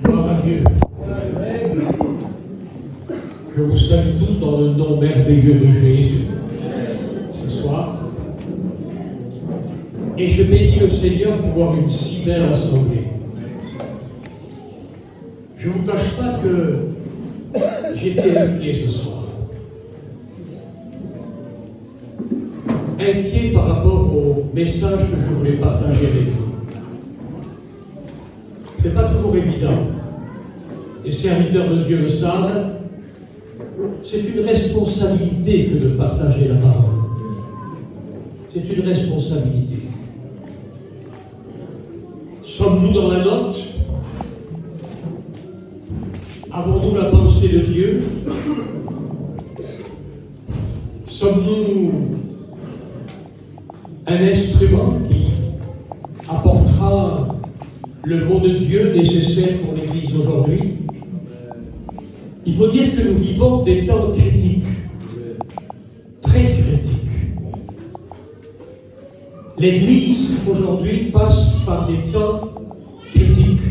Gloire à Dieu. Je vous salue tous dans le nom merveilleux de Jésus ce soir. Et je bénis le Seigneur pour voir une si belle assemblée. Je ne vous cache pas que j'étais inquiet ce soir. Inquiet par rapport au message que je voulais partager avec vous. Ce n'est pas toujours évident. Les serviteurs de Dieu le savent. C'est une responsabilité que de partager la parole. C'est une responsabilité. Sommes-nous dans la note? Avons-nous la pensée de Dieu? Sommes-nous un instrument qui apportera le mot de Dieu nécessaire pour l'Église aujourd'hui? Il faut dire que nous vivons des temps critiques, très critiques. L'Église aujourd'hui passe par des temps critiques.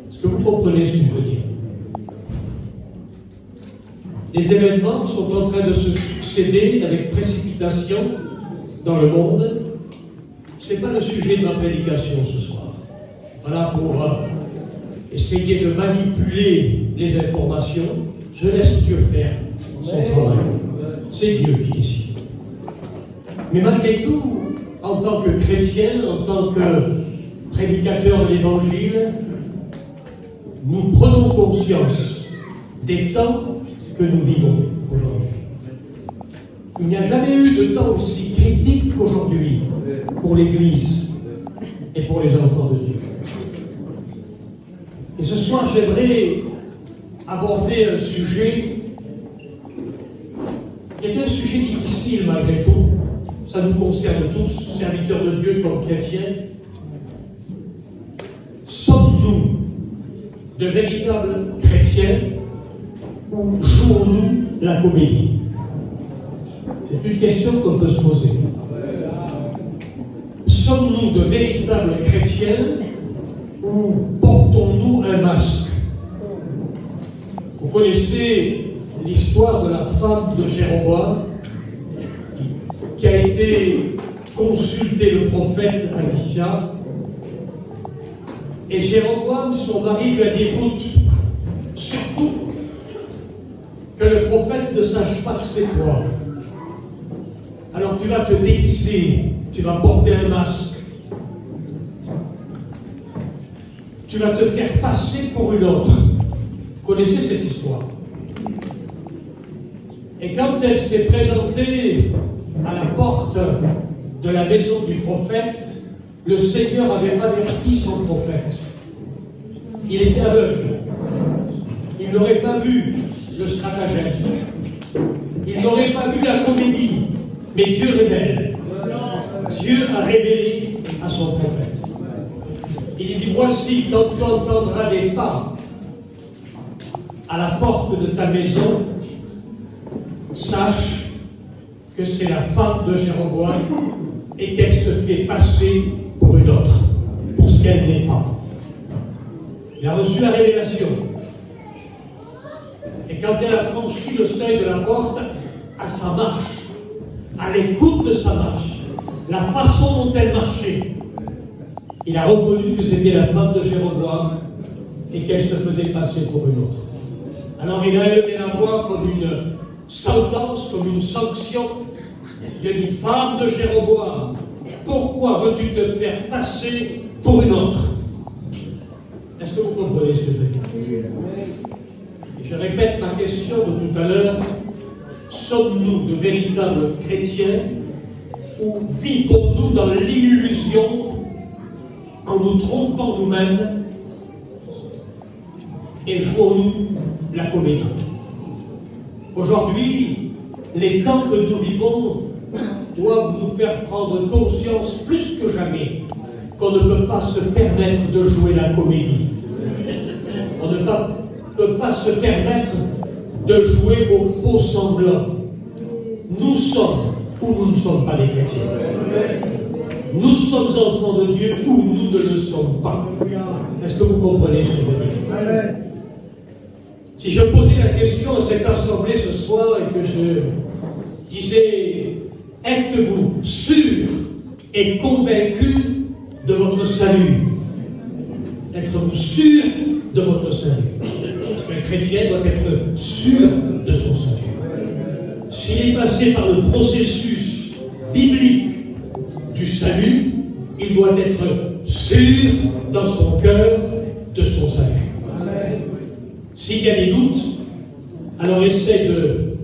Est-ce que vous comprenez ce que je veux dire? Les événements sont en train de se succéder avec précipitation dans le monde. Ce n'est pas le sujet de ma prédication ce soir. Voilà pour essayer de manipuler les informations. Je laisse Dieu faire son travail. C'est Dieu qui décide. Mais malgré tout, en tant que chrétien, en tant que prédicateur de l'Évangile, nous prenons conscience des temps que nous vivons aujourd'hui. Il n'y a jamais eu de temps aussi critique qu'aujourd'hui pour l'Église et pour les enfants de Dieu. Et ce soir, j'aimerais aborder un sujet qui est un sujet difficile malgré tout. Ça nous concerne tous, serviteurs de Dieu comme chrétiens. Sommes-nous de véritables chrétiens ou jouons-nous la comédie? C'est une question qu'on peut se poser. Sommes-nous de véritables chrétiens ou portons-nous un masque? Vous connaissez l'histoire de la femme de Jéroboam qui a été consulter le prophète Abija. Et Jéroboam, son mari, lui a dit: écoute, surtout que le prophète ne sache pas que c'est toi. Alors tu vas te déguiser, tu vas porter un masque. Tu vas te faire passer pour une autre. Vous connaissez cette histoire? Et quand elle s'est présentée à la porte de la maison du prophète, le Seigneur avait averti son prophète. Il était aveugle. Il n'aurait pas vu le stratagème. Il n'aurait pas vu la comédie. Mais Dieu révèle. Dieu a révélé à son prophète. Il dit: voici, quand tu entendras des pas à la porte de ta maison, sache que c'est la femme de Jéroboam et qu'elle se fait passer pour une autre, pour ce qu'elle n'est pas. Il a reçu la révélation. Et quand elle a franchi le seuil de la porte, à sa marche, à l'écoute de sa marche, la façon dont elle marchait, il a reconnu que c'était la femme de Jéroboam et qu'elle se faisait passer pour une autre. Alors il a élevé la voix comme une sentence, comme une sanction. Il a dit: femme de Jéroboam, pourquoi veux-tu te faire passer pour une autre? Est-ce que vous comprenez ce que je veux dire? Et je répète ma question de tout à l'heure: sommes-nous de véritables chrétiens ou vivons-nous dans l'illusion en nous trompant nous-mêmes et jouons-nous la comédie? Aujourd'hui, les temps que nous vivons doivent nous faire prendre conscience plus que jamais qu'on ne peut pas se permettre de jouer la comédie. On ne peut pas se permettre de jouer au faux semblant. Nous sommes ou nous ne sommes pas des chrétiens. Nous sommes enfants de Dieu ou nous ne le sommes pas. Est-ce que vous comprenez ce que je veux dire? Amen. Si je posais la question à cette assemblée ce soir et que je disais, êtes-vous sûr et convaincu de votre salut? Êtes-vous sûr de votre salut? Parce qu'un chrétien doit être sûr de son salut. S'il est passé par le processus biblique du salut, il doit être sûr dans son cœur de son salut. S'il y a des doutes, alors essaie de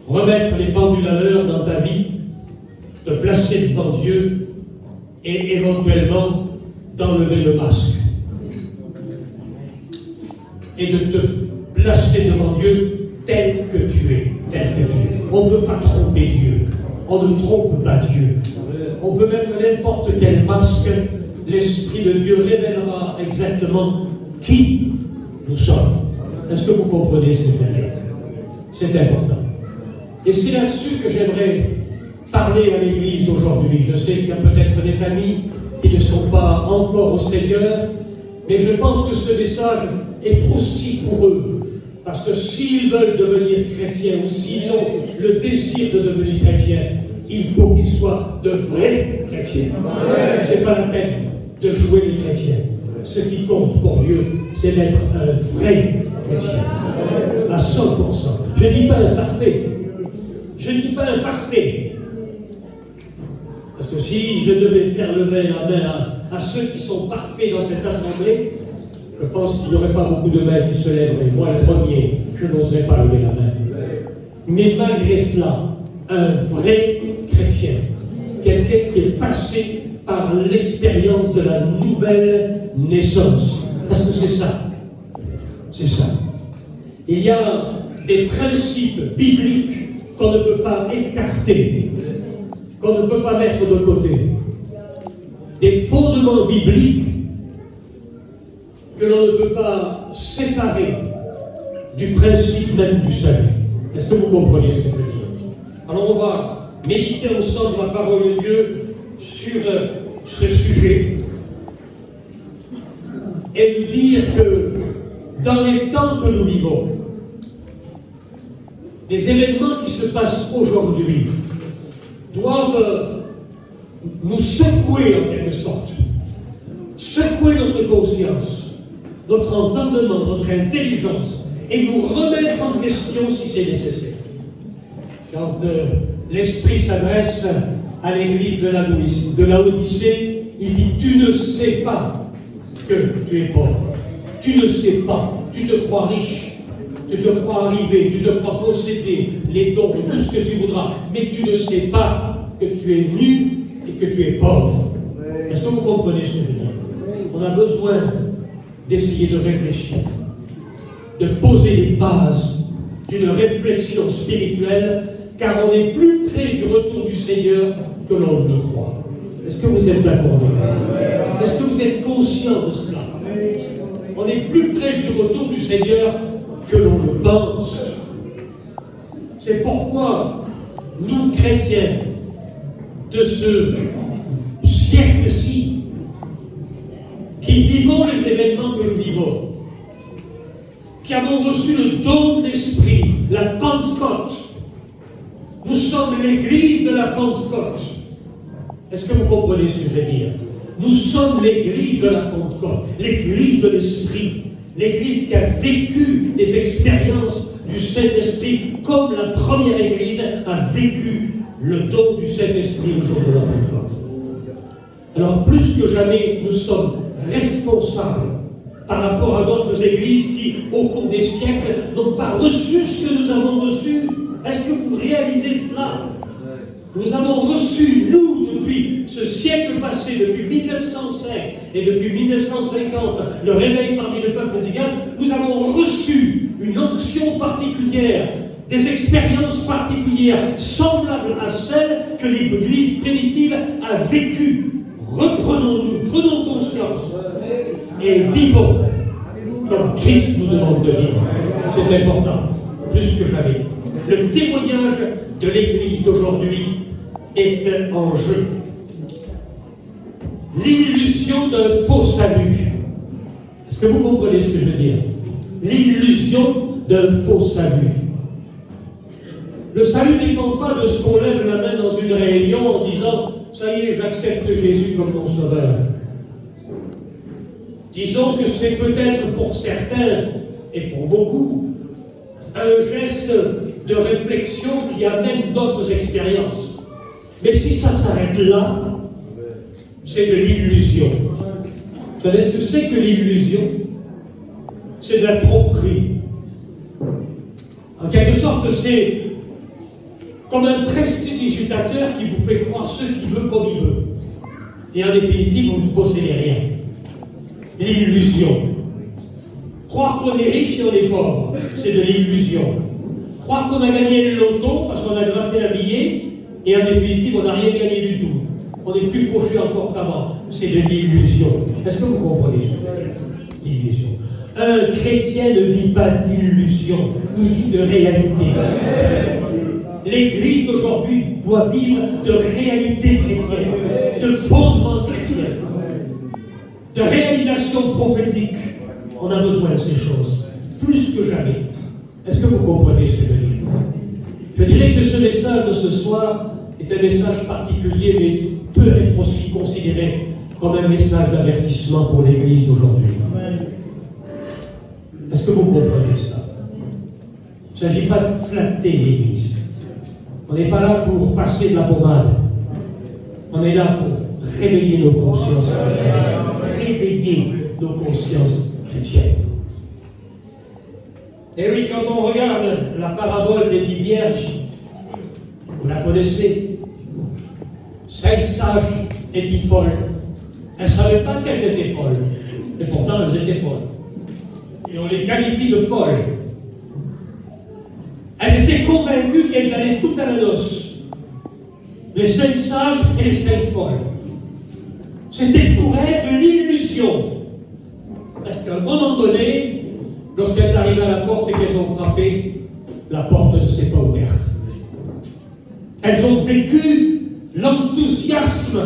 remettre les pendules à l'heure dans ta vie, de placer devant Dieu et éventuellement d'enlever le masque. Et de te placer devant Dieu tel que tu es. On ne peut pas tromper Dieu. On ne trompe pas Dieu. On peut mettre n'importe quel masque. L'Esprit de Dieu révélera exactement qui nous sommes. Est-ce que vous comprenez ce que je veux dire? C'est important. Et c'est là-dessus que j'aimerais parler à l'Église d'aujourd'hui. Je sais qu'il y a peut-être des amis qui ne sont pas encore au Seigneur, mais je pense que ce message est aussi pour eux. Parce que s'ils veulent devenir chrétiens ou s'ils ont le désir de devenir chrétiens, il faut qu'ils soient de vrais chrétiens. C'est pas la peine de jouer les chrétiens. Ce qui compte pour Dieu, c'est d'être un vrai chrétien. À 100%. Je ne dis pas un parfait. Je ne dis pas un parfait. Parce que si je devais faire lever la main à ceux qui sont parfaits dans cette assemblée, je pense qu'il n'y aurait pas beaucoup de mains qui se lèveraient. Moi, le premier, je n'oserais pas lever la main. Mais malgré cela, un vrai chrétien, quelqu'un qui est passé par l'expérience de la nouvelle naissance. Parce que c'est ça. C'est ça. Il y a des principes bibliques qu'on ne peut pas écarter, qu'on ne peut pas mettre de côté. Des fondements bibliques que l'on ne peut pas séparer du principe même du salut. Est-ce que vous comprenez ce que je veux dire? Alors on va méditer ensemble la parole de Dieu sur ce sujet et nous dire que dans les temps que nous vivons, les événements qui se passent aujourd'hui doivent nous secouer en quelque sorte, secouer notre conscience, notre entendement, notre intelligence, et nous remettre en question si c'est nécessaire. Quand l'Esprit s'adresse à l'église de la Odyssée, il dit « Tu ne sais pas que tu es pauvre. Tu ne sais pas. Tu te crois riche. Tu te crois arrivé. Tu te crois posséder les dons, tout ce que tu voudras. Mais tu ne sais pas que tu es nu et que tu es pauvre. » Est-ce que vous comprenez ce que je veux dire? On a besoin d'essayer de réfléchir, de poser les bases d'une réflexion spirituelle, car on est plus près du retour du Seigneur que l'on ne le croit. Est-ce que vous êtes d'accord avec moi? Est-ce que vous êtes conscient de cela? On est plus près du retour du Seigneur que l'on le pense. C'est pourquoi nous, chrétiens de ce siècle-ci, qui vivons les événements que nous vivons, qui avons reçu le don de l'Esprit, la Pentecôte. Nous sommes l'église de la Pentecôte. Est-ce que vous comprenez ce que je veux dire? Nous sommes l'église de la Pentecôte, l'église de l'Esprit, l'église qui a vécu des expériences du Saint-Esprit comme la première église a vécu le don du Saint-Esprit au jour de la Pentecôte. Alors plus que jamais, nous sommes responsables par rapport à d'autres églises qui, au cours des siècles, n'ont pas reçu ce que nous avons reçu. Est-ce que vous réalisez cela? Nous avons reçu, nous, depuis ce siècle passé, depuis 1905 et depuis 1950, le réveil parmi le peuple zigan, nous avons reçu une onction particulière, des expériences particulières, semblables à celles que l'Église primitive a vécues. Reprenons-nous, prenons conscience et vivons comme Christ nous demande de vivre. C'est important, plus que jamais. Le témoignage de l'Église d'aujourd'hui est en jeu. L'illusion d'un faux salut. Est-ce que vous comprenez ce que je veux dire? L'illusion d'un faux salut. Le salut ne dépend pas de ce qu'on lève la main dans une réunion en disant « ça y est, j'accepte Jésus comme mon sauveur ». Disons que c'est peut-être pour certains et pour beaucoup un geste de réflexion qui amène d'autres expériences. Mais si ça s'arrête là, c'est de l'illusion. Vous savez ce que c'est que l'illusion? C'est de la tromperie. En quelque sorte, c'est comme un prestidigitateur qui vous fait croire ce qu'il veut comme il veut. Et en définitive, vous ne possédez rien. L'illusion. Croire qu'on est riche et on est pauvre, c'est de l'illusion. Croire qu'on a gagné le loto parce qu'on a gratté un billet et en définitive, on n'a rien gagné du tout. On est plus fauché encore qu'avant. C'est de l'illusion. Est-ce que vous comprenez ce que c'est? L'illusion. Un chrétien ne vit pas d'illusion, il vit de réalité. L'Église d'aujourd'hui doit vivre de réalité chrétienne, de fondement chrétien, de réalisation prophétique. On a besoin de ces choses, plus que jamais. Est-ce que vous comprenez ce que je dis? Je dirais que ce message de ce soir est un message particulier, mais peut être aussi considéré comme un message d'avertissement pour l'Église d'aujourd'hui. Est-ce que vous comprenez ça? Il ne s'agit pas de flatter l'Église. On n'est pas là pour passer de la pommade. On est là pour réveiller nos consciences chrétiennes. Réveiller nos consciences chrétiennes. Et oui, quand on regarde la parabole des 10 vierges, vous la connaissez, 5 sages et 10 folles. Elles ne savaient pas qu'elles étaient folles. Et pourtant, elles étaient folles. Et on les qualifie de folles. Elles étaient convaincues qu'elles allaient tout à la noce. Les 5 sages et les 5 folles. C'était pour elles de l'illusion. Parce qu'à un moment donné, lorsqu'elles arrivent à la porte et qu'elles ont frappé, la porte ne s'est pas ouverte. Elles ont vécu l'enthousiasme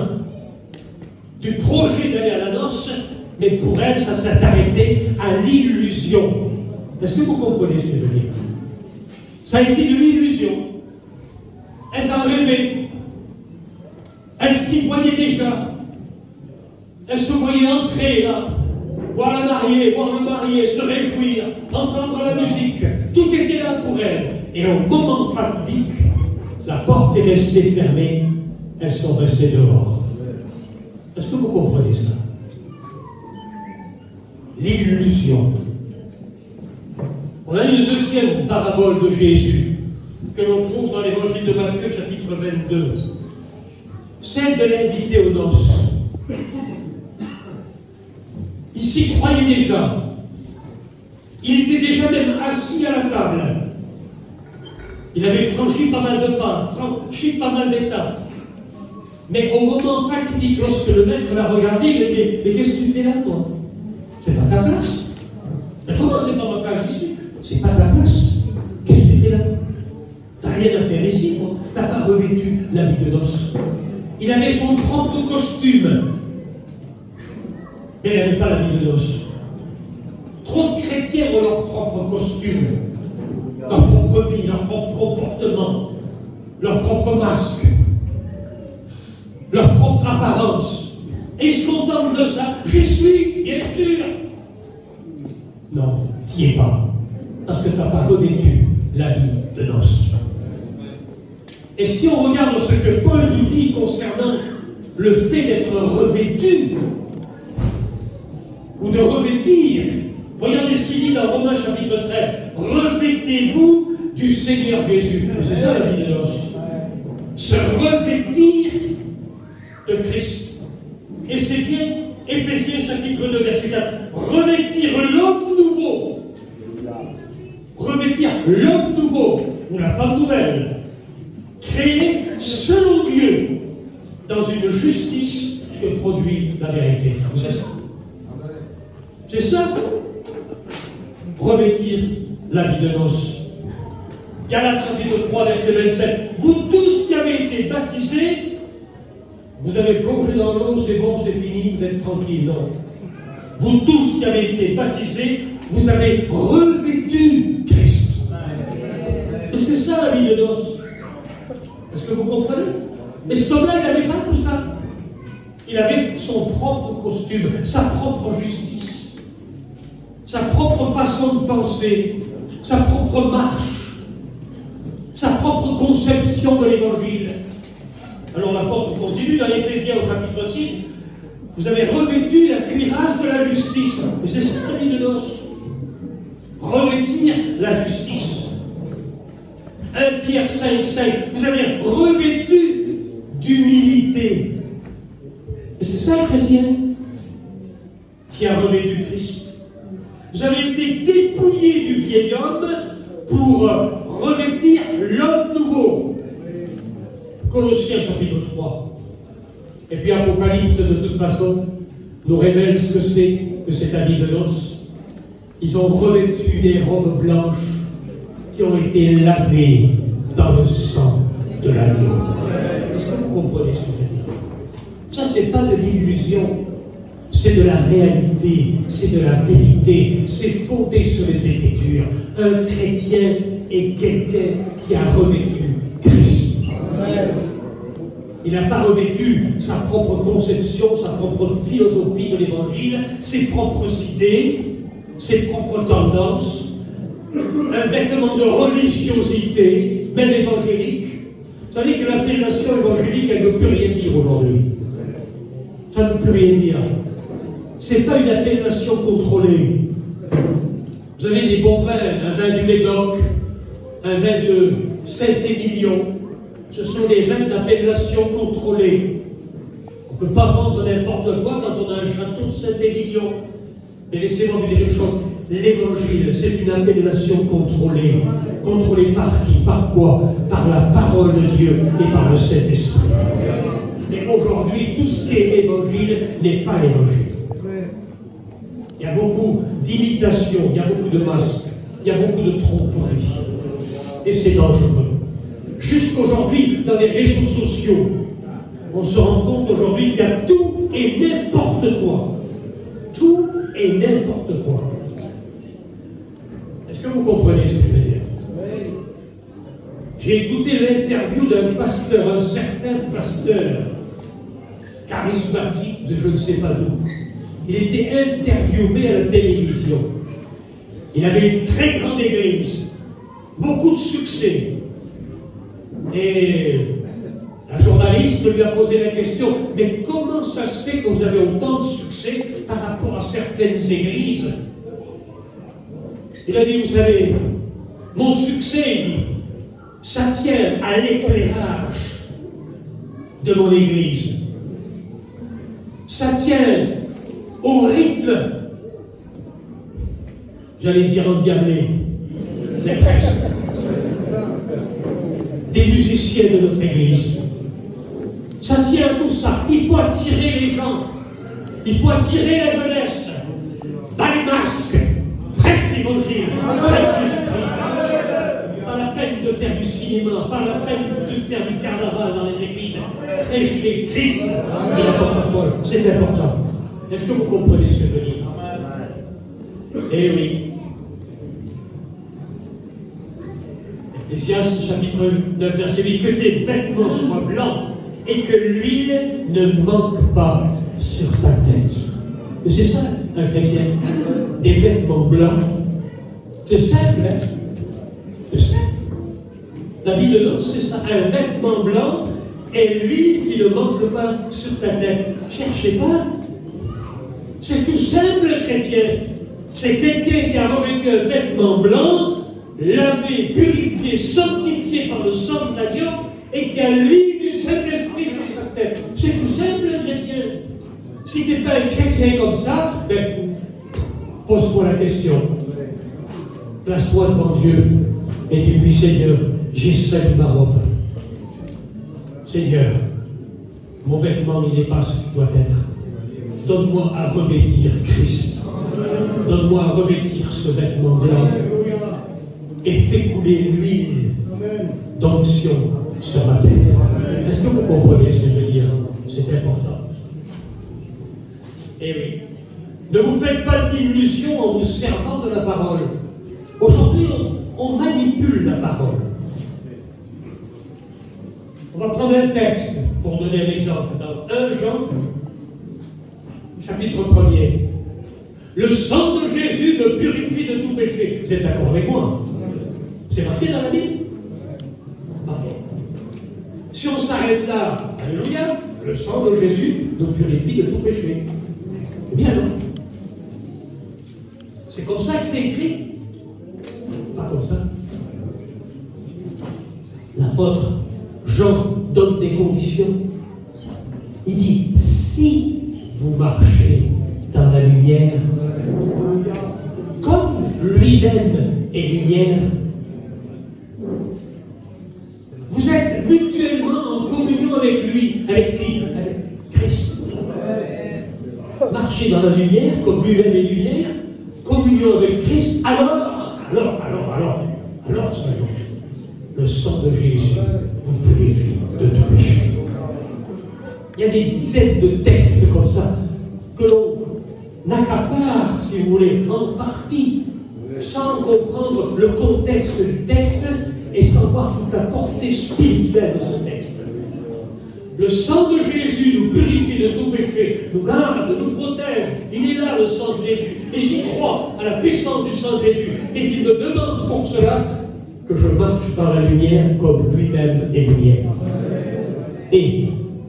du projet d'aller à la noce, mais pour elles, ça s'est arrêté à l'illusion. Est-ce que vous comprenez ce que je veux dire? Ça a été de l'illusion. Elles en rêvaient. Elles s'y voyaient déjà. Elles se voyaient entrer là, voir la mariée, voir le marié, se réjouir, entendre la musique. Tout était là pour elles. Et au moment fatidique, la porte est restée fermée. Elles sont restées dehors. Est-ce que vous comprenez ça? L'illusion. On a une deuxième parabole de Jésus que l'on trouve dans l'évangile de Matthieu, chapitre 22. Celle de l'invité aux noces. Il s'y croyait déjà. Il était déjà même assis à la table. Il avait franchi pas mal de pas, franchi pas mal d'étapes. Mais au moment fatidique, lorsque le maître l'a regardé, il a dit « Mais qu'est-ce que tu fais là, toi? C'est pas ta place. » Mais comment c'est pas ma place ici? C'est pas ta place. Qu'est-ce que tu fais là? T'as rien à faire ici, toi. T'as pas revêtu l'habit de noces. Il avait son propre costume. Mais il n'avait pas l'habit de noces. Trop de chrétiens ont leur propre costume, leur propre vie, leur propre comportement, leur propre masque, leur propre apparence. Et ils se contentent de ça. J'y suis, bien sûr. Non, t'y es pas. Parce que tu n'as pas revêtu l'habit de noces. Et si on regarde ce que Paul nous dit concernant le fait d'être revêtu, ou de revêtir, regardez ce qu'il dit dans Romains chapitre 13. Revêtez-vous du Seigneur Jésus. C'est ça la vie de noces. Se revêtir de Christ. Et c'est bien Éphésiens chapitre 2 verset 4. Revêtir l'homme nouveau. Revêtir l'homme nouveau, ou la femme nouvelle, créé selon Dieu, dans une justice que produit la vérité. C'est ça. C'est ça. Revêtir l'habit de noces. Galates chapitre 3 verset 27. Vous tous qui avez été baptisés, vous avez plongé dans l'eau, c'est bon, c'est fini, vous êtes tranquille. Non. Vous tous qui avez été baptisés, vous avez revêtu Christ. Et c'est ça la vie de noces. Est-ce que vous comprenez? Et cet homme-là, il n'avait pas tout ça. Il avait son propre costume, sa propre justice, sa propre façon de penser, sa propre marche, sa propre conception de l'Évangile. Alors l'apôtre continue dans Éphésiens au chapitre 6, vous avez revêtu la cuirasse de la justice. Et c'est ça la vie de noces. Revêtir la justice. 1 Pierre 5,5, vous avez revêtu d'humilité. Et c'est ça le chrétien qui a revêtu Christ. Vous avez été dépouillé du vieil homme pour revêtir l'homme nouveau. Colossiens chapitre 3. Et puis Apocalypse, de toute façon, nous révèle ce que c'est que cet habit de noces. Ils ont revêtu des robes blanches qui ont été lavées dans le sang de l'agneau. Est-ce que vous comprenez ce que je dis? Ça, c'est pas de l'illusion, c'est de la réalité, c'est de la vérité, c'est fondé sur les Écritures. Un chrétien est quelqu'un qui a revêtu Christ. Il n'a pas revêtu sa propre conception, sa propre philosophie de l'Évangile, ses propres idées, ses propres tendances, un vêtement de religiosité, même évangélique. Vous savez que l'appellation évangélique, elle ne veut plus rien dire aujourd'hui. Ça ne veut plus rien dire. Ce n'est pas une appellation contrôlée. Vous avez des bons vins, un vin du Médoc, un vin de Saint-Émilion. Ce sont des vins d'appellation contrôlée. On ne peut pas vendre n'importe quoi quand on a un château de Saint-Émilion. Mais laissez-moi vous dire une chose. L'évangile, c'est une appellation contrôlée. Contrôlée par qui? Par quoi? Par la parole de Dieu et par le Saint-Esprit. Mais aujourd'hui, tout ce qui est évangile n'est pas l'évangile. Il y a beaucoup d'imitations, il y a beaucoup de masques, il y a beaucoup de tromperies. Et c'est dangereux. Jusqu'aujourd'hui, dans les réseaux sociaux, on se rend compte aujourd'hui qu'il y a tout et n'importe quoi. Tout et n'importe quoi. Est-ce que vous comprenez ce que je veux dire? J'ai écouté l'interview d'un pasteur, un certain pasteur charismatique de je ne sais pas d'où. Il était interviewé à la télévision. Il avait une très grande église, beaucoup de succès. Et la journaliste lui a posé la question, mais comment ça se fait que vous avez autant de succès par rapport à certaines églises? Il a dit, vous savez, mon succès, ça tient à l'éclairage de mon église. Ça tient au rythme, j'allais dire endiablé, mais presque, des musiciens de notre église. Ça tient à tout ça. Il faut attirer les gens. Il faut attirer la jeunesse. Bas les masques. Prêche l'évangile. Prêche Jésus-Christ. Pas la peine de faire du cinéma. Pas la peine de faire du carnaval dans les églises. Prêchez Christ. C'est important. Est-ce que vous comprenez ce que je dis? Eh oui. Ecclésiaste chapitre 9, verset 8, que tes vêtements soient blancs et que l'huile ne manque pas sur ta tête. Et c'est ça, un chrétien. Des vêtements blancs. C'est simple, hein? C'est simple. La vie de noces, c'est ça. Un vêtement blanc et l'huile qui ne manque pas sur ta tête. Cherchez pas. C'est tout simple, le chrétien. C'est quelqu'un qui a revêtu un vêtement blanc, lavé, purifié, sanctifié par le sang de l'agneau, et qui a l'huile du Saint-Esprit sur sa tête. C'est tout simple, le chrétien. Si tu n'es pas un chrétien comme ça, ben, pose-moi la question. Place-toi devant Dieu et dis-lui, Seigneur, j'essaie ma robe. Seigneur, mon vêtement, il n'est pas ce qu'il doit être. Donne-moi à revêtir Christ. Donne-moi à revêtir ce vêtement blanc. Et fais couler l'huile d'onction sur ma tête. Est-ce que vous comprenez ce que je veux dire? C'est important. Eh oui. Ne vous faites pas d'illusions en vous servant de la parole. Aujourd'hui, on manipule la parole. On va prendre un texte pour donner un exemple. Dans 1 Jean, chapitre 1er. Le sang de Jésus me purifie de tout péché. Vous êtes d'accord avec moi? C'est marqué dans la Bible? Parfait. Si on s'arrête là, alléluia, le sang de Jésus nous purifie de tout péché. C'est bien, non? C'est comme ça que c'est écrit? Pas comme ça. L'apôtre Jean donne des conditions. Il dit, si vous marchez dans la lumière, comme lui-même est lumière, vous êtes mutuellement en communion avec lui. Avec qui? Avec Christ. Marchez dans la lumière, comme lui-même est lumière, communion avec Christ, alors, Seigneur, le sang de Jésus vous purifie de tout péché. Il y a des dizaines de textes comme ça que l'on n'accapare, si vous voulez, en partie, sans comprendre le contexte du texte et sans voir toute la portée spirituelle de ce texte. Le sang de Jésus nous purifie de tout péché, nous garde, nous protège. Il est là, le sang de Jésus. Et j'y crois à la puissance du sang de Jésus. Mais il me demande pour cela que je marche dans la lumière comme lui-même est lumière. Et,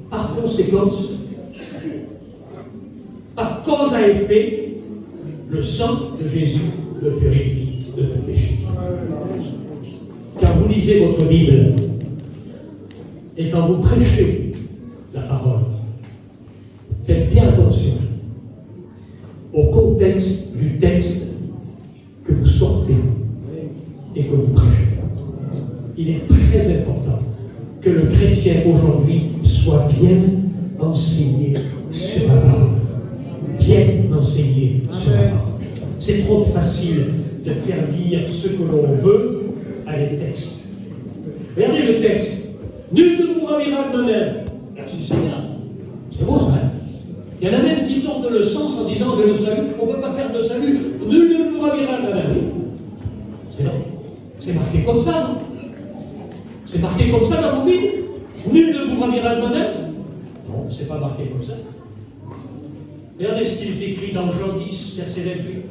par conséquence, par cause à effet, le sang de Jésus me purifie de tout péché. Quand vous lisez votre Bible, et quand vous prêchez la parole, faites bien attention au contexte du texte que vous sortez et que vous prêchez. Il est très important que le chrétien aujourd'hui soit bien enseigné sur la parole. Bien enseigné sur la parole. C'est trop facile de faire dire ce que l'on veut à les textes. Regardez le texte. Nul ne vous ravira de moi-même. Merci Seigneur. C'est beau ça. Il y en a même qui tournent le sens en disant que le salut, on ne peut pas perdre le salut. Nul ne vous ravira de moi-même. C'est non. C'est marqué comme ça, non? C'est marqué comme ça dans vos Bibles? Nul ne vous ravira de moi-même? Non, c'est pas marqué comme ça. Regardez ce qu'il est écrit dans Jean 10, verset 28.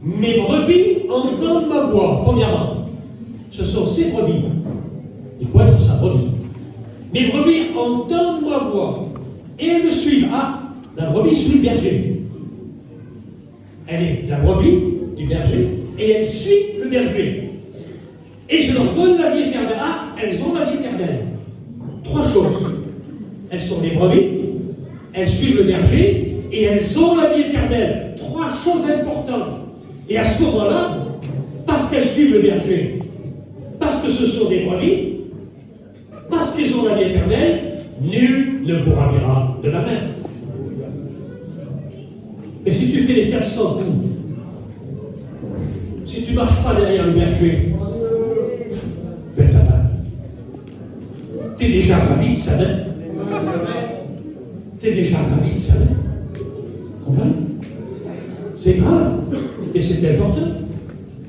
Mes brebis entendent ma voix. Premièrement, ce sont ses brebis. Il faut être sa brebis. Mes brebis entendent ma voix et elles me suivent. Ah, la brebis suit le berger. Elle est la brebis du berger et elle suit le berger. Et je leur donne la vie éternelle. Ah, elles ont la vie éternelle. 3 choses. Elles sont les brebis, elles suivent le berger et elles ont la vie éternelle. 3 choses importantes. Et à ce moment-là, parce qu'elles suivent le berger, parce que ce sont des brebis, parce qu'ils ont la vie éternelle, nul ne vous ravira de la main. Et si tu fais les 400 coups, si tu ne marches pas derrière le berger, ben ta main. Tu es déjà ravi de sa main. Tu es déjà ravi de sa main. Comprenez? C'est grave et c'est important.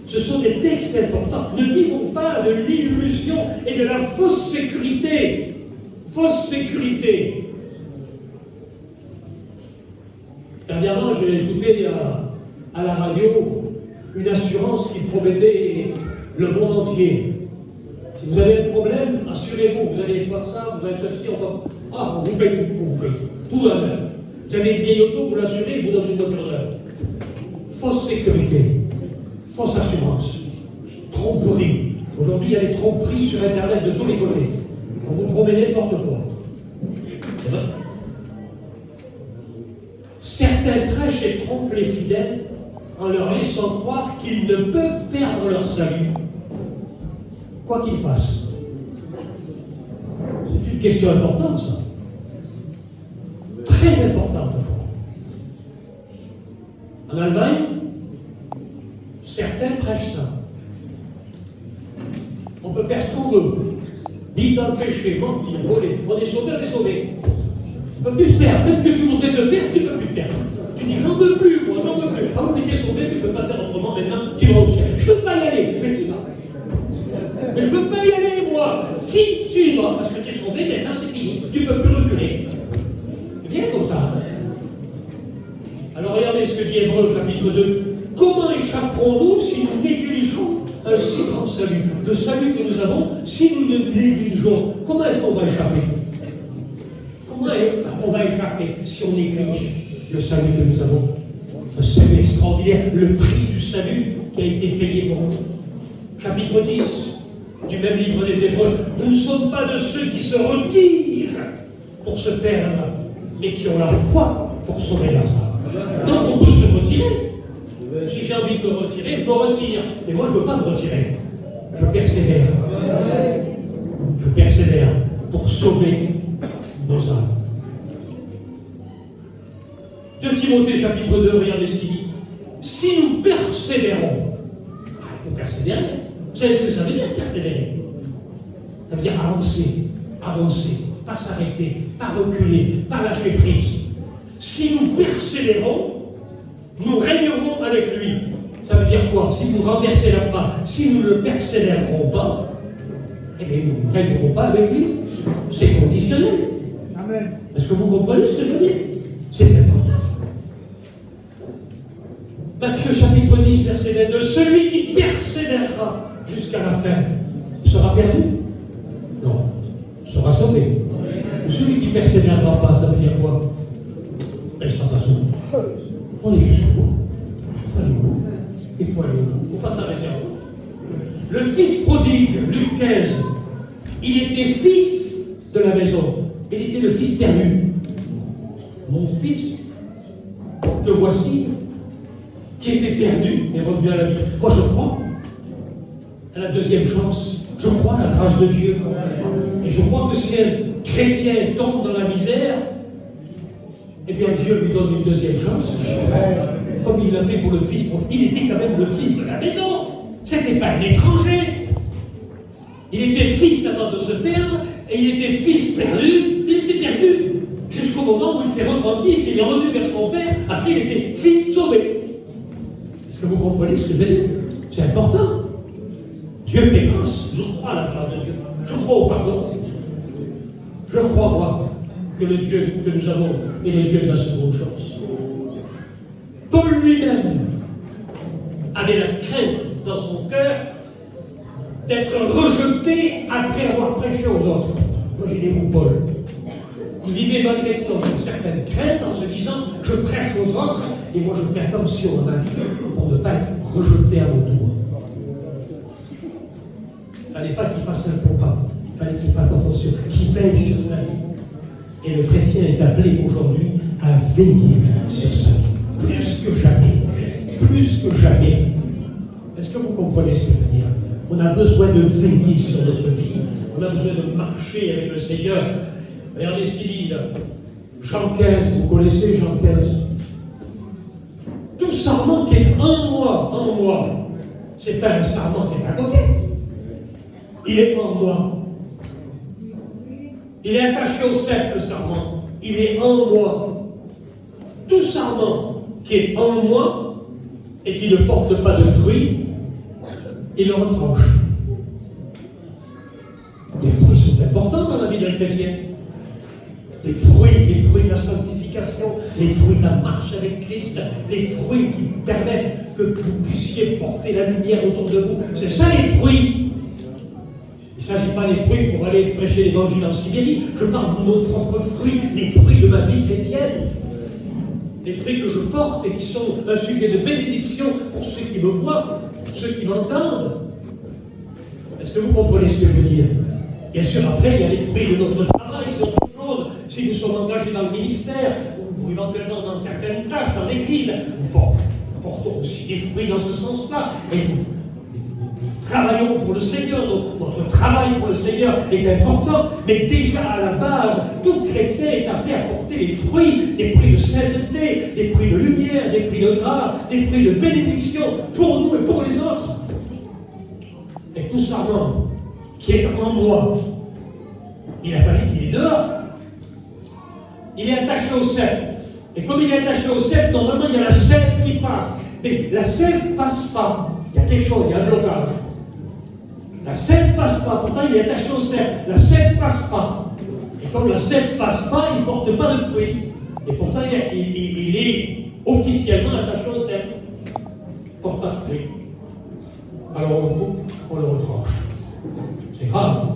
Ce sont des textes importants. Ne vivons pas de l'illusion et de la fausse sécurité. Fausse sécurité. Dernièrement, j'ai écouté à la radio une assurance qui promettait le monde entier. Si vous avez un problème, assurez-vous. Vous allez faire ça, vous allez ceci, on vous paye tout. Tout à neuf. Vous avez une vieille auto, vous l'assurez, vous donnez une voiture neuve. Fausse sécurité. Fausse assurance. Tromperie. Aujourd'hui, il y a des tromperies sur Internet de tous les côtés. On vous promet n'importe quoi. C'est vrai. Certains prêchent et trompent les fidèles en leur laissant croire qu'ils ne peuvent perdre leur salut, quoi qu'ils fassent. C'est une question importante, ça. Très importante. En Allemagne, certains prêchent ça. On peut faire ce qu'on veut. Vivre dans le péché, mentir, voler. On est sauvé, on est sauvé. On ne peut plus se perdre. Même que tu voudrais te perdre, tu ne peux plus te perdre. Tu dis, j'en veux plus, moi, j'en veux plus. Ah oui, mais tu es sauvé, tu ne peux pas faire autrement, maintenant, tu vas au ciel. Je ne peux pas y aller, mais tu vas. Mais je ne veux pas y aller, moi. Si tu y vas, parce que tu es sauvé, maintenant c'est fini. Tu ne peux plus reculer. C'est bien comme ça. Alors regardez ce que dit Hébreux chapitre 2. Comment échapperons-nous si nous négligeons un si grand salut? Le salut que nous avons, si nous ne négligeons, comment est-ce qu'on va échapper? Comment on va échapper si on néglige le salut que nous avons? Un salut extraordinaire, le prix du salut qui a été payé pour nous. Chapitre 10 du même livre des Hébreux. Nous ne sommes pas de ceux qui se retirent pour se perdre, mais qui ont la foi pour sauver leurs âmes. Donc on peut se retirer. Si j'ai envie de me retirer, je me retire. Mais moi, je ne veux pas me retirer. Je persévère. Je persévère pour sauver nos âmes. 2 Timothée chapitre 2, regardez ce qu'il dit. Si nous persévérons, il faut persévérer. Vous savez ce que ça veut dire, persévérer? Ça veut dire avancer, pas s'arrêter, pas reculer, pas lâcher prise. Si nous persévérons, nous régnerons avec lui. Ça veut dire quoi? Si vous renversez la phrase, si nous ne persévérerons pas, eh bien nous ne régnerons pas avec lui. C'est conditionnel. Amen. Est-ce que vous comprenez ce que je veux dire? C'est important. Matthieu chapitre 10, verset 22. Celui qui persévérera jusqu'à la fin sera perdu? Non, sera sauvé. Celui qui ne persévérera pas, ça veut dire quoi? Il ne sera pas sauvé. On est jusqu'au bout. Allez-vous. Et toi, allez-vous. Il ne faut pas s'arrêter en haut. Le fils prodigue, Luc 15, il était fils de la maison. Il était le fils perdu. Mon fils, te voici, qui était perdu, est revenu à la vie. Moi, je crois à la deuxième chance. Je crois à la grâce de Dieu. Et je crois que si un chrétien tombe dans la misère, eh bien Dieu lui donne une deuxième chance. Comme il l'a fait pour le fils. Il était quand même le fils de la maison. C'était pas un étranger. Il était fils avant de se perdre, et il était fils perdu. Il était perdu. Jusqu'au moment où il s'est repenti et qu'il est revenu vers son père. Après, il était fils sauvé. Est-ce que vous comprenez ce que je veux dire? C'est important. Dieu fait grâce. Je crois à la grâce de Dieu. Je crois au pardon. Je crois, moi, que le Dieu que nous avons est le Dieu de la seconde chance. Paul lui-même avait la crainte dans son cœur d'être rejeté après avoir prêché aux autres. Imaginez-vous Paul. Il vivait malgré tout dans une certaine crainte en se disant « Je prêche aux autres et moi je fais attention à ma vie pour ne pas être rejeté à mon tour. » Il ne fallait pas qu'il fasse un faux pas. Il fallait qu'il fasse attention, qu'il veille sur sa vie. Et le chrétien est appelé aujourd'hui à veiller sur sa vie. Plus que jamais. Plus que jamais. Est-ce que vous comprenez ce que je veux dire? On a besoin de veiller sur notre vie. On a besoin de marcher avec le Seigneur. Regardez ce qu'il dit là. Jean 15, vous connaissez Jean 15? Tout sarment qui est en moi, c'est pas un sarment qui est à côté. Il est en moi. Il est attaché au cep, le sarment. Il est en moi. Tout sarment qui est en moi et qui ne porte pas de fruits, il le retranche. Les fruits sont importants dans la vie d'un chrétien. Les fruits de la sanctification, les fruits de la marche avec Christ, les fruits qui permettent que vous puissiez porter la lumière autour de vous. C'est ça les fruits. Il ne s'agit pas des fruits pour aller prêcher l'évangile en Sibérie. Je parle de nos propres fruits, les fruits de ma vie chrétienne. Les fruits que je porte et qui sont un sujet de bénédiction pour ceux qui me voient, pour ceux qui m'entendent. Est-ce que vous comprenez ce que je veux dire? Bien sûr, après, il y a les fruits de notre travail, c'est autre chose. Si nous sommes engagés dans le ministère, ou éventuellement dans certaines tâches, dans l'Église, nous portons aussi des fruits dans ce sens-là. Et nous travaillons pour le Seigneur, notre travail pour le Seigneur est important, mais déjà à la base, tout chrétien est appelé à porter des fruits de sainteté, des fruits de lumière, des fruits de grâce, des fruits de bénédiction pour nous et pour les autres. Et tout sarment qui est en moi, il n'a pas dit qu'il est dehors. Il est attaché au cep. Et comme il est attaché au cep, normalement il y a la sève qui passe. Mais la sève ne passe pas. Il y a quelque chose, il y a un blocage. La sève ne passe pas, pourtant il est attaché au cep. La sève ne passe pas. Et comme la sève ne passe pas, il ne porte pas de fruits. Et pourtant il est officiellement attaché au cep. Il ne porte pas de fruits. Alors on le coupe, on le retranche. C'est grave.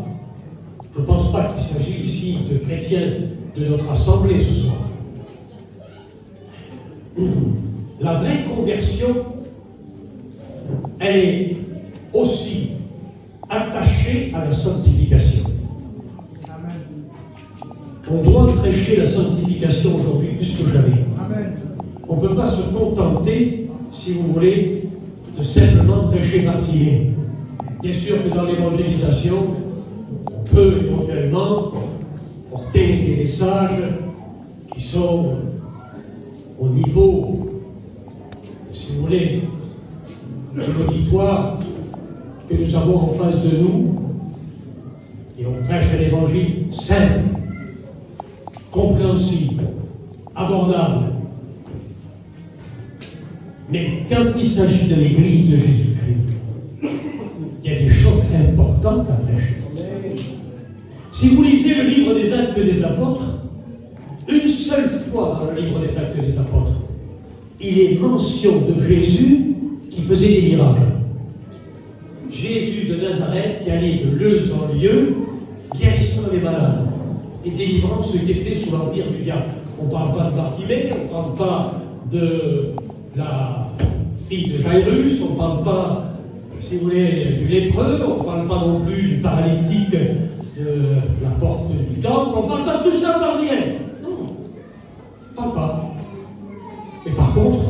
Je ne pense pas qu'il s'agit ici de chrétiens de notre assemblée ce soir. La vraie conversion, elle est aussi attachée à la sanctification. On doit prêcher la sanctification aujourd'hui plus que jamais. On ne peut pas se contenter, si vous voulez, de simplement prêcher Bartimée. Bien sûr que dans l'évangélisation, on peut éventuellement porter des messages qui sont au niveau, si vous voulez, de l'auditoire que nous avons en face de nous, et on prêche un évangile simple, compréhensible, abordable. Mais quand il s'agit de l'Église de Jésus-Christ, il y a des choses importantes à prêcher. Si vous lisez le livre des Actes des Apôtres, une seule fois dans le livre des Actes des Apôtres, il est mention de Jésus qui faisait des miracles. Jésus de Nazareth qui allait de lieu en lieu, guérissant les malades et délivrant ceux qui étaient sous l'empire du diable. On ne parle pas de Bartimée, on ne parle pas de la fille de Jairus, on ne parle pas, si vous voulez, du lépreux, on ne parle pas non plus du paralytique de la porte du temple, on ne parle pas de tout ça par rien. Non, on ne parle pas. Mais par contre,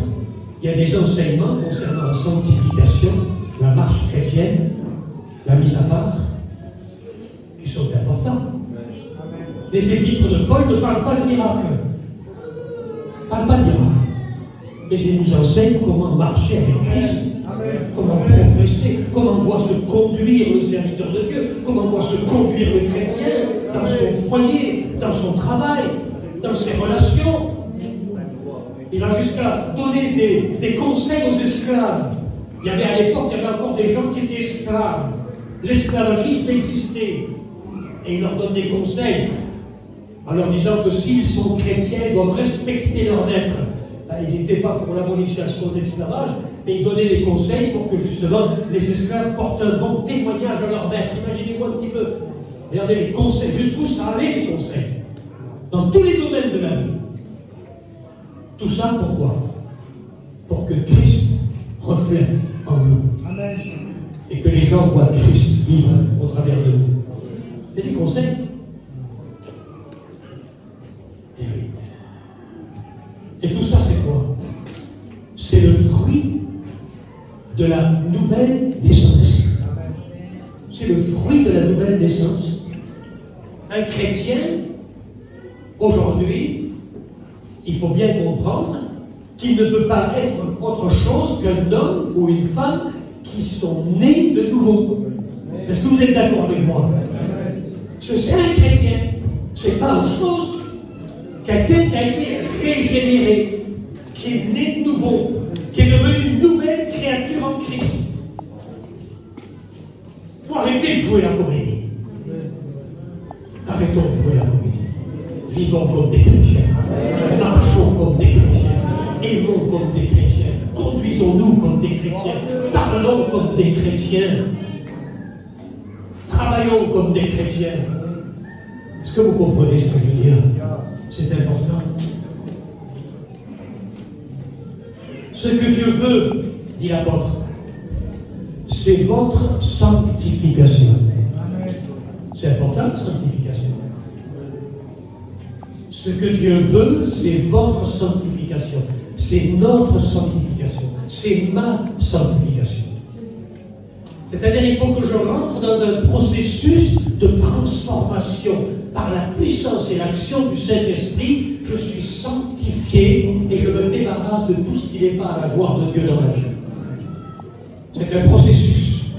il y a des enseignements concernant la sanctification, la marche chrétienne, la mise à part, qui sont importants. Les épîtres de Paul ne parlent pas de miracles. Ne parlent pas de miracles. Mais ils nous enseignent comment marcher avec Christ, comment progresser, comment doit se conduire le serviteur de Dieu, comment doit se conduire le chrétien dans son foyer, dans son travail, dans ses relations. Il va jusqu'à donner des conseils aux esclaves. Il y avait à l'époque, il y avait encore des gens qui étaient esclaves. L'esclavagisme existait. Et il leur donne des conseils en leur disant que s'ils sont chrétiens, ils doivent respecter leur maître. Il n'était pas pour l'abolition de l'esclavage, mais il donnait des conseils pour que justement les esclaves portent un bon témoignage à leur maître. Imaginez-vous un petit peu. Regardez les conseils, jusqu'où ça allait les conseils. Dans tous les domaines de la vie. Tout ça pourquoi? Pour que Christ reflète en nous. Amen. Et que les gens voient Christ vivre au travers de nous. C'est des conseils. Et oui. Et tout ça, c'est quoi? C'est le fruit de la nouvelle naissance. C'est le fruit de la nouvelle naissance. Un chrétien, aujourd'hui, il faut bien comprendre qu'il ne peut pas être autre chose qu'un homme ou une femme qui sont nés de nouveau. Est-ce que vous êtes d'accord avec moi? C'est un chrétien. C'est pas autre chose. Quelqu'un qui a été régénéré, qui est né de nouveau, qui est devenu une nouvelle créature en Christ. Il faut arrêter de jouer la comédie. Arrêtons de jouer la comédie. Vivons comme des chrétiens. Marchons comme des chrétiens. Aimons comme des chrétiens. Conduisons-nous comme des chrétiens. Parlons comme des chrétiens. Travaillons comme des chrétiens. Est-ce que vous comprenez ce que je veux dire? C'est important. Ce que Dieu veut, dit l'apôtre, c'est votre sanctification. C'est important, la sanctification. Ce que Dieu veut, c'est votre sanctification. C'est notre sanctification. C'est ma sanctification. C'est-à-dire qu'il faut que je rentre dans un processus de transformation. Par la puissance et l'action du Saint-Esprit, je suis sanctifié et je me débarrasse de tout ce qui n'est pas à la gloire de Dieu dans ma vie. C'est un processus.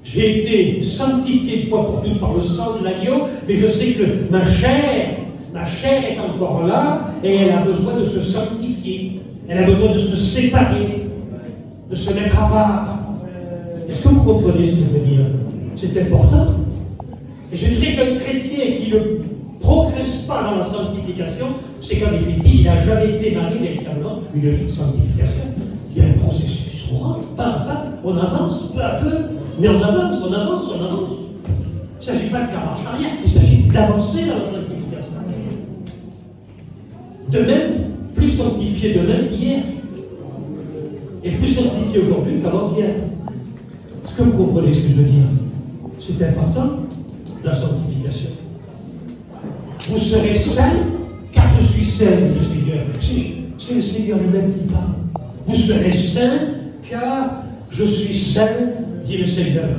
J'ai été sanctifié une fois pour toutes par le sang de l'agneau, mais je sais que ma chair La chair est encore là et elle a besoin de se sanctifier. Elle a besoin de se séparer, de se mettre à part. Est-ce que vous comprenez ce que je veux dire? C'est important. Et je dirais qu'un chrétien qui ne progresse pas dans la sanctification, c'est qu'en définitive, il n'a jamais démarré véritablement une vie de sanctification. Il y a un processus, on rentre pas à pas, on avance peu à peu, mais on avance, on avance, on avance. Il ne s'agit pas de faire marche arrière, il s'agit d'avancer dans la sanctification. De même, plus sanctifié demain qu'hier. Et plus sanctifié aujourd'hui qu'avant-hier. Est-ce que vous comprenez ce que je veux dire? C'est important, la sanctification. Vous serez saints, car je suis saint, dit le Seigneur. C'est le Seigneur lui-même qui parle. Vous serez saints, car je suis saint, dit le Seigneur.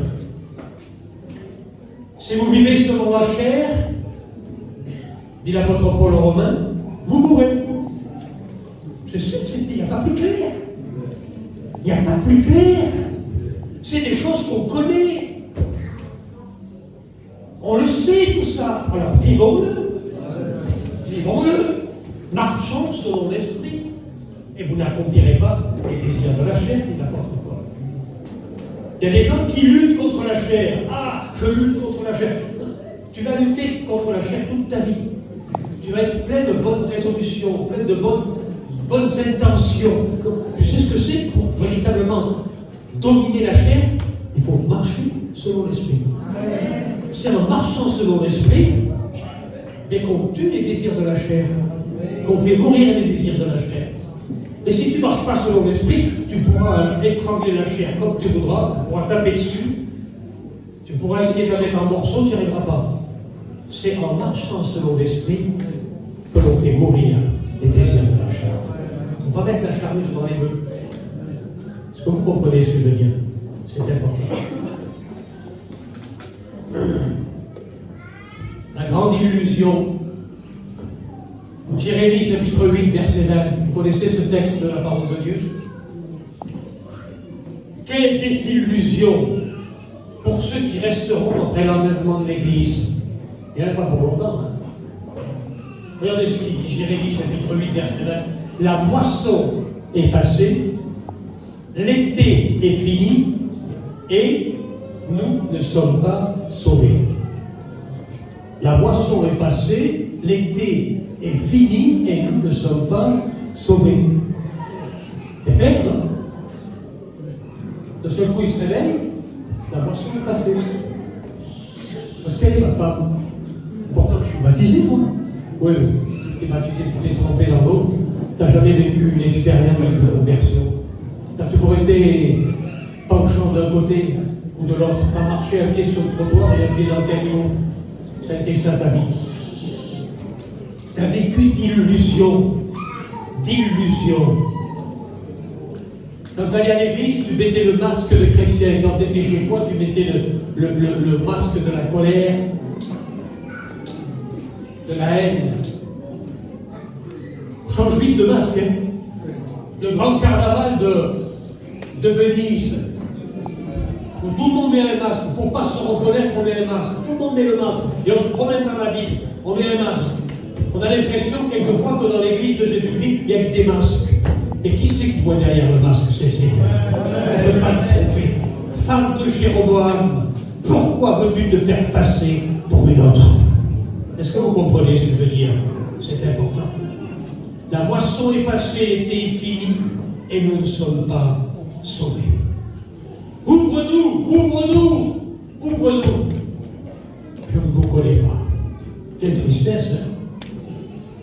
Si vous vivez selon la chair, dit l'apôtre Paul aux Romains, vous mourrez. Je sais, il n'y a pas plus clair. Il n'y a pas plus clair. C'est des choses qu'on connaît. On le sait tout ça. Alors vivons-le. Vivons-le. Marchons selon l'esprit. Et vous n'accomplirez pas les désirs de la chair, dit l'apôtre Paul. Il y a des gens qui luttent contre la chair. Ah, je lutte contre la chair. Tu vas lutter contre la chair toute ta vie. Tu vas être plein de bonnes résolutions, plein de bonnes intentions. Tu sais ce que c'est pour véritablement dominer la chair? Il faut marcher selon l'esprit. C'est en marchant selon l'esprit et qu'on tue les désirs de la chair, qu'on fait mourir les désirs de la chair. Et si tu ne marches pas selon l'esprit, tu pourras étrangler la chair comme tu voudras, tu pourras taper dessus, tu pourras essayer de la mettre en morceaux, tu n'y arriveras pas. C'est en marchant selon l'esprit que l'on fait mourir les désirs de la chair. On va mettre la charrue devant les bœufs. Est-ce que vous comprenez ce que je veux dire? C'est important. La grande illusion. Jérémie chapitre 8, verset 20. Vous connaissez ce texte de la parole de Dieu? Quelle désillusion pour ceux qui resteront après l'enlèvement de l'Église. Il n'y en a pas pour longtemps. Hein? Regardez ce qu'il dit, Jérémie chapitre 8, verset 20. La moisson est passée, l'été est fini, et nous ne sommes pas sauvés. La moisson est passée, l'été est fini, et nous ne sommes pas sauvés. C'est clair, non? De seul coup, il se réveille, la moisson est passée. Parce qu'elle est ma femme. Pourtant, je suis baptisé, moi. Oui, tu es baptisé, tu t'es trempé dans l'eau. Tu n'as jamais vécu une expérience de conversion. Tu as toujours été penchant d'un côté ou de l'autre. Tu as marché un pied sur le trottoir et un pied dans le camion. Ça a été ça ta vie. Tu as vécu d'illusions. D'illusions. Quand tu allais à l'église, tu mettais le masque de chrétien. Quand tu étais chez toi, tu mettais le masque de la colère, de la haine. Change vite de masque. Hein. Le grand carnaval de Venise, où tout le monde met un masque, pour ne pas se reconnaître, on met un masque. Tout le monde met le masque. Et on se promène dans la ville, on met un masque. On a l'impression quelquefois que dans l'église de Jésus-Christ, il y a que des masques. Et qui c'est qui voit derrière le masque? C'est Seigneur. On ne peut pas le tromper. Femme de Jéroboam, pourquoi veux-tu te faire passer pour une autre? Est-ce que vous comprenez ce que je veux dire? C'est important. La moisson est passée, l'été est fini, et nous ne sommes pas sauvés. Ouvre-nous, ouvre-nous, ouvre-nous. Je ne vous connais pas. Quelle tristesse, hein?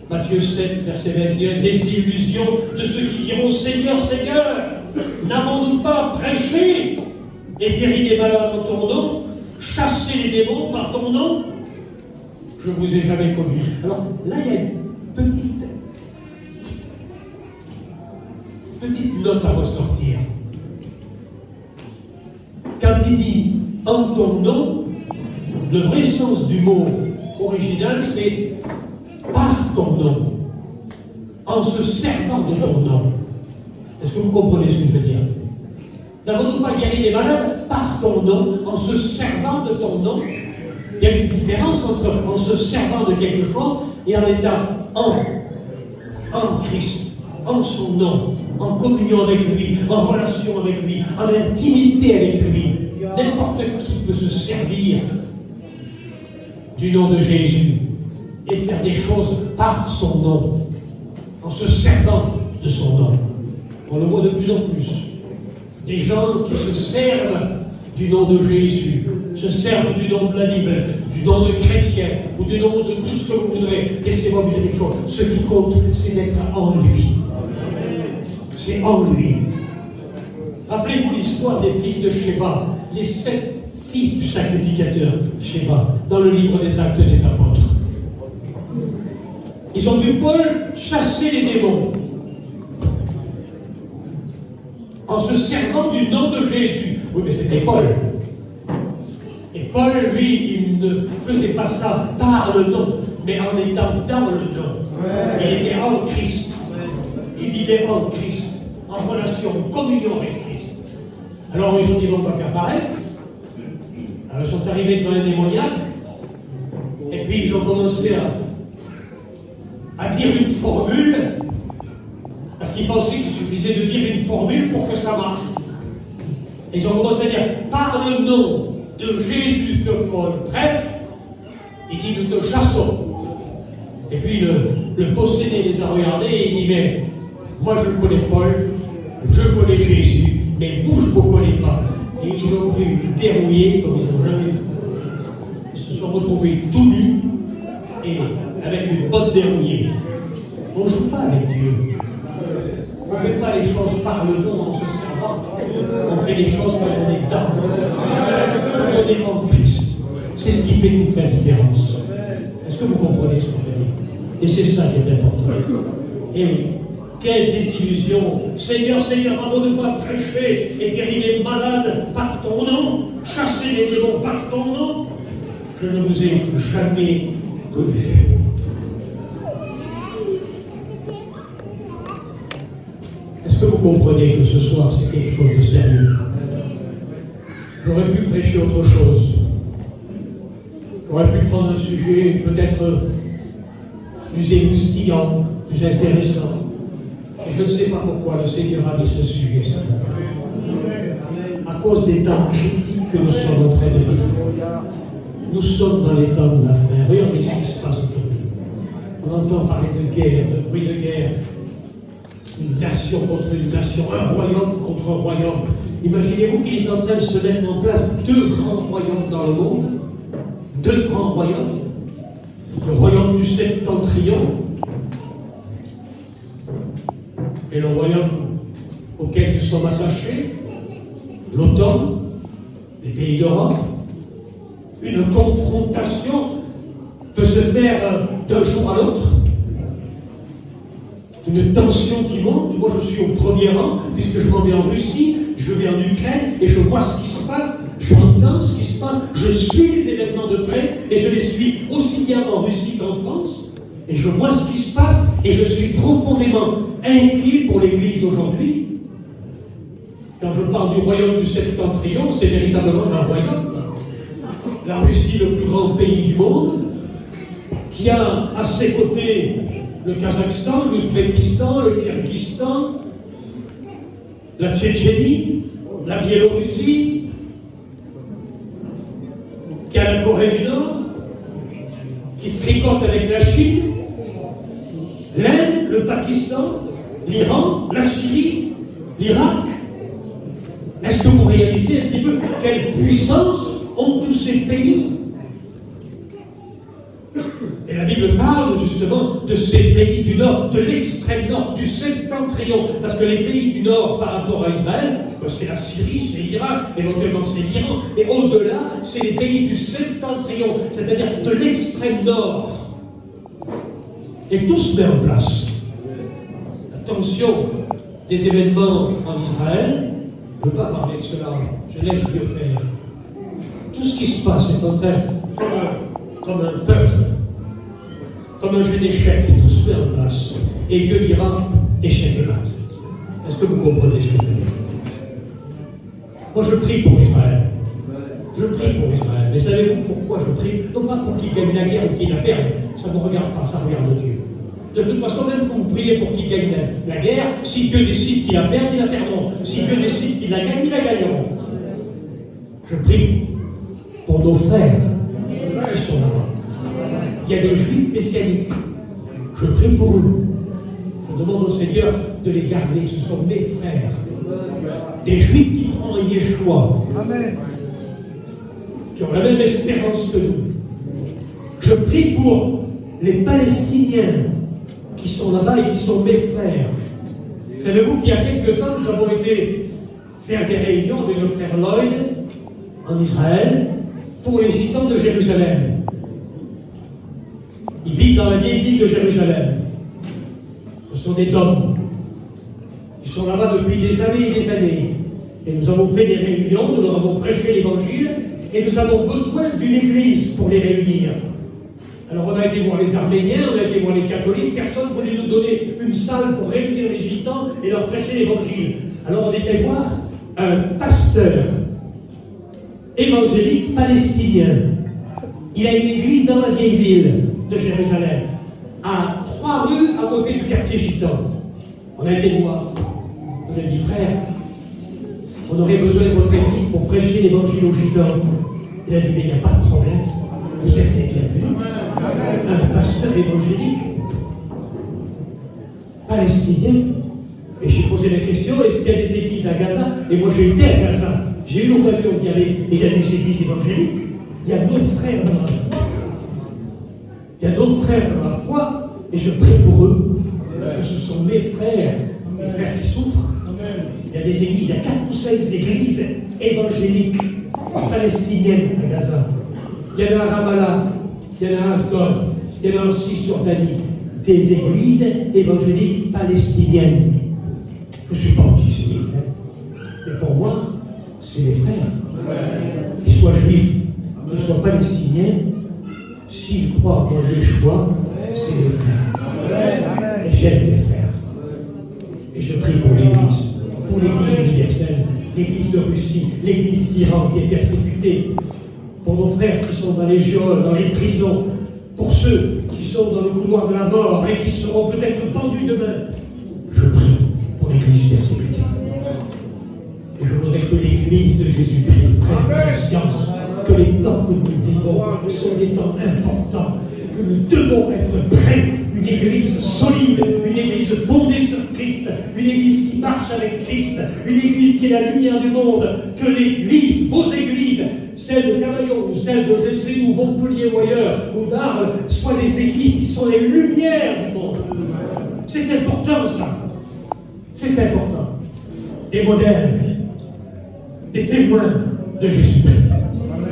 Matthieu 7, verset 21, désillusion de ceux qui diront Seigneur, Seigneur, n'avons-nous pas prêché et guéri les malades en ton nom, chassé les démons par ton nom? Je ne vous ai jamais connu. Alors là, il y a une petite note à ressortir. Quand il dit en ton nom, le vrai sens du mot original, c'est par ton nom, en se servant de ton nom. Est-ce que vous comprenez ce que je veux dire? N'avons-nous pas guéri les malades par ton nom, en se servant de ton nom? Il y a une différence entre en se servant de quelque chose et en étant en Christ, en son nom, en communion avec lui, en relation avec lui, en intimité avec lui. N'importe qui peut se servir du nom de Jésus et faire des choses par son nom, en se servant de son nom. On le voit de plus en plus. Des gens qui se servent du nom de Jésus, se servent du nom de la Bible, du nom de chrétien, ou du nom de tout ce que vous voudrez. Laissez-moi vous dire quelque chose. Ce qui compte, c'est d'être en lui. C'est en lui. Rappelez-vous l'histoire des fils de Sheba, les 7 fils du sacrificateur Sheba, dans le livre des Actes des Apôtres. Ils ont vu Paul chasser les démons en se servant du nom de Jésus. Oui, mais c'était Paul. Et Paul, lui, il ne faisait pas ça par le nom, mais en étant dans le nom. Il était en Christ. Il vivait en Christ, en relation, en communion avec Christ. Alors ils ont dit, on va faire pareil. Alors ils sont arrivés devant un démoniaque, et puis ils ont commencé à dire une formule, parce qu'ils pensaient qu'il suffisait de dire une formule pour que ça marche. Et ils ont commencé à dire, par le nom de Jésus que Paul prêche, il dit, nous te chassons. Et puis le possédé les a regardés et il dit, mais moi je connais Paul, je connais Jésus, mais vous je ne vous connais pas. Et ils ont pu dérouiller comme ils n'ont jamais vu. Ils se sont retrouvés tout nus et avec une botte dérouillée. On ne joue pas avec Dieu. On ne fait pas les choses par le nom en se servant. On fait les choses quand on est dans. On est en Christ. C'est ce qui fait toute la différence. Est-ce que vous comprenez ce que je dis? Et c'est ça qui est important. Et oui, quelle désillusion! Seigneur, Seigneur, avant de pas prêcher et guérir les malades par ton nom, chasser les démons par ton nom, je ne vous ai jamais connu. Est-ce que vous comprenez que ce soir c'est quelque chose de sérieux? J'aurais pu prêcher autre chose. J'aurais pu prendre un sujet peut-être plus émoustillant, plus intéressant. Et je ne sais pas pourquoi le Seigneur a mis ce sujet. À cause des temps critiques que nous sommes en train de vivre. Nous sommes dans les temps de la fin. Regardez ce qui se passe aujourd'hui. On entend parler de guerre, de bruit de guerre. Une nation contre une nation, un royaume contre un royaume. Imaginez-vous qu'il est en train de se mettre en place 2 grands royaumes dans le monde. 2 grands royaumes. Le royaume du septentrion et le royaume auquel nous sommes attachés, l'OTAN, les pays d'Europe. Une confrontation peut se faire d'un jour à l'autre. Une tension qui monte. Moi, je suis au premier rang, puisque je m'en vais en Russie, je vais en Ukraine, et je vois ce qui se passe, j'entends ce qui se passe, je suis les événements de près, et je les suis aussi bien en Russie qu'en France, et je vois ce qui se passe, et je suis profondément inquiet pour l'Église d'aujourd'hui. Quand je parle du royaume du septentrion, c'est véritablement un royaume. La Russie, le plus grand pays du monde, qui a à ses côtés le Kazakhstan, l'Ouzbékistan, le Kyrgyzstan, la Tchétchénie, la Biélorussie, qui a la Corée du Nord, qui fricote avec la Chine, l'Inde, le Pakistan, l'Iran, la Syrie, l'Irak. Est-ce que vous réalisez un petit peu quelle puissance ont tous ces pays? Et la Bible parle justement de ces pays du Nord, de l'extrême Nord, du septentrion, parce que les pays du Nord par rapport à Israël, c'est la Syrie, c'est l'Irak, éventuellement c'est l'Iran, et au-delà, c'est les pays du septentrion, c'est-à-dire de l'extrême Nord. Et tout se met en place. Attention, des événements en Israël, je ne veux pas parler de cela, je laisse Dieu faire. Tout ce qui se passe est en train, comme un peuple, comme un jeu d'échecs, tout se met en place. Et Dieu dira, échec et mat. Est-ce que vous comprenez ce que je veux dire? Moi je prie pour Israël. Je prie pour Israël. Mais savez-vous pourquoi je prie? Non pas pour qu'il gagne la guerre ou qu'il la perde. Ça ne me regarde pas, ça regarde Dieu. De toute façon, même quand vous priez pour qu'il gagne la guerre, si Dieu décide qu'il la perde, ils la perdront. Si Dieu décide qu'il la gagne, ils la gagneront. Je prie pour nos frères qui sont là-bas. Il y a des juifs messianiques. Je prie pour eux. Je demande au Seigneur de les garder. Ce sont mes frères. Des juifs qui croient en Yeshua. Amen. Qui ont la même espérance que nous. Je prie pour les Palestiniens qui sont là-bas et qui sont mes frères. Savez-vous qu'il y a quelque temps, nous avons été faire des réunions avec le frère Lloyd en Israël pour les gitans de Jérusalem. Ils vivent dans la vieille ville de Jérusalem. Ce sont des hommes. Ils sont là-bas depuis des années et des années. Et nous avons fait des réunions, nous leur avons prêché l'évangile, et nous avons besoin d'une église pour les réunir. Alors on a été voir les Arméniens, on a été voir les catholiques, personne ne voulait nous donner une salle pour réunir les gitans et leur prêcher l'évangile. Alors on était voir un pasteur évangélique palestinien. Il a une église dans la vieille ville de Jérusalem, à 3 rues à côté du quartier gitan. On a été voir. On a dit, frère, on aurait besoin de votre église pour prêcher l'évangile aux gitans. Il a dit, mais il n'y a pas de problème. Vous êtes les bienvenus. Un pasteur évangélique palestinien. Et j'ai posé la question, est-ce qu'il y a des églises à Gaza? Et moi j'ai été à Gaza. J'ai eu l'occasion d'y aller. Et il y a des églises évangéliques. Il y a nos frères dans la foi. Il y a nos frères dans la foi. Et je prie pour eux. Parce que ce sont mes frères qui souffrent. Il y a des églises, il y a 4 ou 5 églises évangéliques palestiniennes à Gaza. Il y en a à Ramallah, il y en a à Asdod, il y en a en Cisjordanie. Des églises évangéliques palestiniennes. Je ne suis pas antisémite, mais pour moi, c'est mes frères. Qu'ils soient juifs, qu'ils soient palestiniens, s'ils croient en Yeshua, c'est mes frères. Et j'aime mes frères. Et je prie pour l'Église universelle, l'Église de Russie, l'Église d'Iran qui est persécutée, pour nos frères qui sont dans les geôles, dans les prisons, pour ceux qui sont dans le couloir de la mort et qui seront peut-être pendus demain. Je prie pour l'Église persécutée. Et je voudrais que l'Église de Jésus-Christ prenne conscience que les temps que nous vivons sont des temps importants, que nous devons être prêts. Une église solide, une église fondée sur Christ, une église qui marche avec Christ, une église qui est la lumière du monde, que l'église, vos églises, celles de Cavaillon, ou celles de Gency, ou Montpellier, ou ailleurs, ou d'Arles, soient des églises qui sont les lumières du monde. C'est important ça. C'est important. Des modèles, des témoins de Jésus-Christ.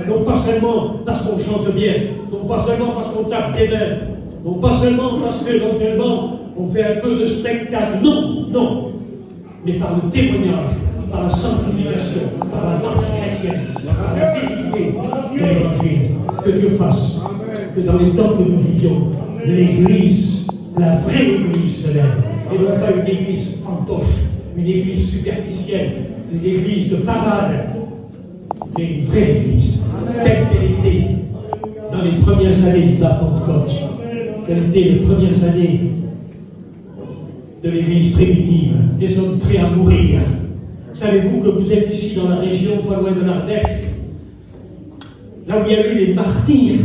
Non pas seulement parce qu'on chante bien, non pas seulement parce qu'on tape des mains, non pas seulement parce qu'éventuellement on fait un peu de spectacle, non, non, mais par le témoignage, par la sanctification, par la marche chrétienne, par la vérité de l'Évangile. Que Dieu fasse que dans les temps que nous vivions, l'Église, la vraie Église se lève, et non pas une Église fantoche, une Église superficielle, une Église de parade, mais une vraie Église, telle qu'elle était dans les premières années de la Pentecôte. Quelles étaient les premières années de l'Église primitive, des hommes prêts à mourir. Savez-vous que vous êtes ici dans la région, pas loin de l'Ardèche, là où il y a eu les martyrs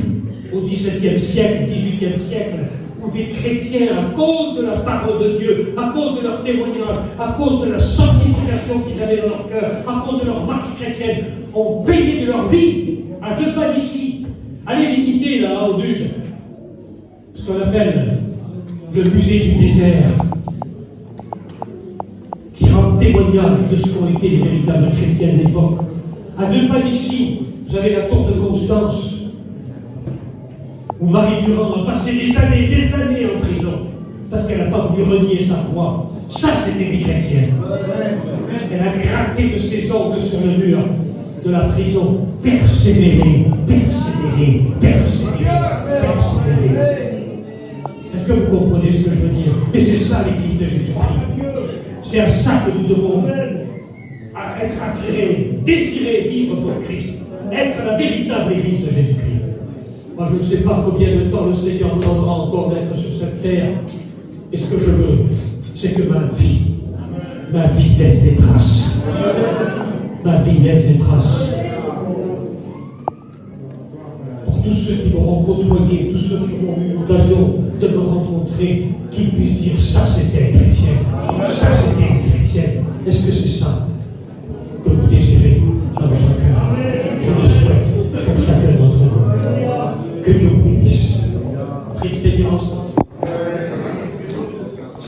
au XVIIe siècle, XVIIIe siècle, où des chrétiens, à cause de la parole de Dieu, à cause de leur témoignage, à cause de la sanctification qu'ils avaient dans leur cœur, à cause de leur marche chrétienne, ont payé de leur vie à 2 pas d'ici. Allez visiter là, en Buse, ce qu'on appelle le musée du désert, qui rend témoignage de ce qu'ont été les véritables chrétiens de l'époque. À 2 pas d'ici, vous avez la tour de Constance, où Marie Durand a passé des années en prison, parce qu'elle n'a pas voulu renier sa foi. Ça, c'était des chrétiennes. Elle a gratté de ses ongles sur le mur de la prison. Persévérer, persévérer, persévérer, persévérer. Est-ce que vous comprenez ce que je veux dire? Et c'est ça l'Église de Jésus-Christ. C'est à ça que nous devons être attirés, désirer vivre pour Christ. être la véritable Église de Jésus-Christ. Moi, je ne sais pas combien de temps le Seigneur me donnera encore d'être sur cette terre. Et ce que je veux, c'est que ma vie laisse des traces. Ma vie laisse des traces. Pour tous ceux qui m'auront côtoyé, tous ceux qui auront eu l'occasion de me rencontrer, qu'ils puissent dire ça c'était un chrétien, ça c'était une chrétienne. Est-ce que c'est ça que vous désirez dans votre cœur? Je le souhaite pour chacun d'entre nous. Que Dieu bénisse. Prie le Seigneur ensemble.